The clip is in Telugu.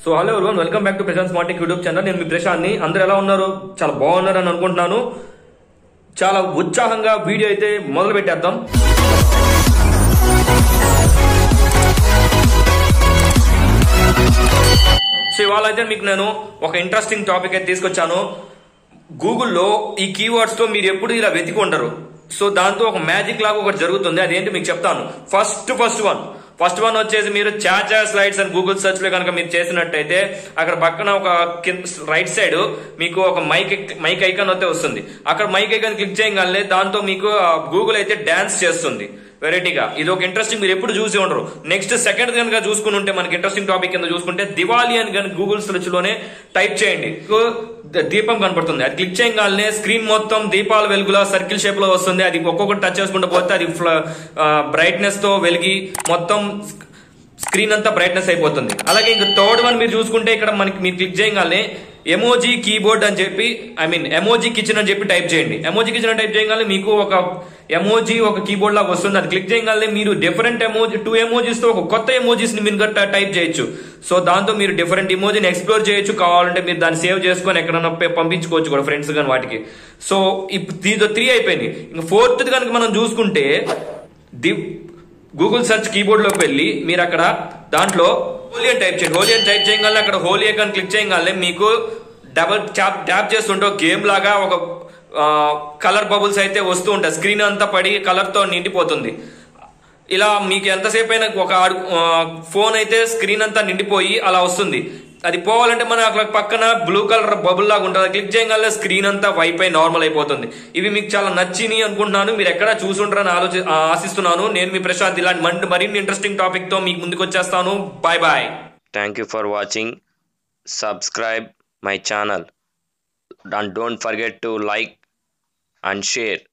So hello everyone, welcome back to Prashanth smart tech YouTube channel. నేను మీ ప్రశాంత్ని. అందరూ ఎలా ఉన్నారు? చాలా బాగున్నారు అని అనుకుంటున్నాను. చాలా ఉత్సాహంగా వీడియో అయితే మొదలు పెట్టేద్దాం. సో ఇవాళ అయితే మీకు నేను ఒక ఇంట్రెస్టింగ్ టాపిక్ అయితే తీసుకొచ్చాను. గూగుల్లో ఈ కీవర్డ్స్ తో మీరు ఎప్పుడు ఇలా వెతికి ఉండరు. సో దాంతో ఒక మ్యాజిక్ లాగా ఒకటి జరుగుతుంది. అదేంటి మీకు చెప్తాను. ఫస్ట్ వన్ వచ్చేసి మీరు చాచా స్లైడ్స్ అని గూగుల్ సెర్చ్ లో కనుక మీరు చేసినట్టయితే అక్కడ పక్కన ఒక రైట్ సైడ్ మీకు ఒక మైక్ ఐకాన్ అయితే వస్తుంది. అక్కడ మైక్ ఐకాన్ క్లిక్ చేయగలనే దాంతో మీకు గూగుల్ అయితే డాన్స్ చేస్తుంది వెరైటీగా. ఇది ఒక ఇంట్రెస్టింగ్, మీరు ఎప్పుడు చూసి ఉండరు. నెక్స్ట్ సెకండ్ కనుక చూసుకుని ఉంటే మనకి ఇంట్రెస్టింగ్ టాపిక్ కింద చూసుకుంటే దివాళీ అని కనుక గూగుల్ సెర్చ్ లోనే టైప్ చేయండి, దీపం కనపడుతుంది. అది క్లిక్ చేయగానే స్క్రీన్ మొత్తం దీపాల వెలుగులా సర్కిల్ షేప్ లో వస్తుంది. అది ఒక్కొక్కటి టచ్ చేసుకుంటూ పోతే అది బ్రైట్నెస్ తో వెలిగి మొత్తం స్క్రీన్ అంతా బ్రైట్నెస్ అయిపోతుంది. అలాగే ఇంకా థర్డ్ వన్ మీరు చూసుకుంటే ఇక్కడ మనకి మీరు క్లిక్ చేయగానే ఎమోజీ కీబోర్డ్ అని చెప్పి ఎమోజీ కిచెన్ అని చెప్పి టైప్ చేయండి. ఎమోజీ కిచెన్ టైప్ చేయగానే మీకు ఒక ఎమోజీ ఒక కీబోర్డ్ లాగా వస్తుంది. అది క్లిక్ చేయగానే మీరు డిఫరెంట్ ఎమోజీ 2 ఎమోజీస్ తో ఒక కొత్త ఎమోజీస్ ని మీరు టైప్ చేయొచ్చు. సో దాంతో మీరు డిఫరెంట్ ఎమోజీని ఎక్స్ప్లోర్ చేయొచ్చు. కావాలంటే మీరు దాన్ని సేవ్ చేసుకొని ఎక్కడైనా పంపించుకోవచ్చు కూడా ఫ్రెండ్స్ కానీ వాటికి. సో దీంతో 3 అయిపోయింది. ఇంకా 4th కనుక మనం చూసుకుంటే గూగుల్ సెర్చ్ కీబోర్డ్ లోకి వెళ్ళి మీరు అక్కడ దాంట్లో హోలీ అని టైప్ చేయండి. హోలీ అని టైప్ చేయగానే అక్కడ హోలీ అని క్లిక్ చేయగానే మీకు డబుల్ ట్యాప్ చేస్తుంటే గేమ్ లాగా ఒక కలర్ బబుల్స్ అయితే వస్తూ ఉంటాయి. స్క్రీన్ అంతా పడి కలర్ తో నిండిపోతుంది. ఇలా మీకు ఎంతసేపు అయినా ఒక ఫోన్ అయితే స్క్రీన్ అంతా నిండిపోయి అలా వస్తుంది. అది పోవాలంటే మన అక్కడ పక్కన బ్లూ కలర్ బబుల్ లాగా ఉంటుంది. క్లిక్ చేయగానే స్క్రీన్ అంతా వైప్ అయి నార్మల్ అయిపోతుంది. ఇవి మీకు చాలా నచ్చినాయి అనుకుంటున్నాను. మీరు ఎక్కడ చూసుంటారని ఆశిస్తున్నాను. నేను మీ ప్రశాంత్. ఇలాంటి మరిన్ని ఇంట్రెస్టింగ్ టాపిక్ తో మీకు ముందుకు వచ్చేస్తాను. Bye bye. Thank you for watching. Subscribe my channel and don't forget to like and share.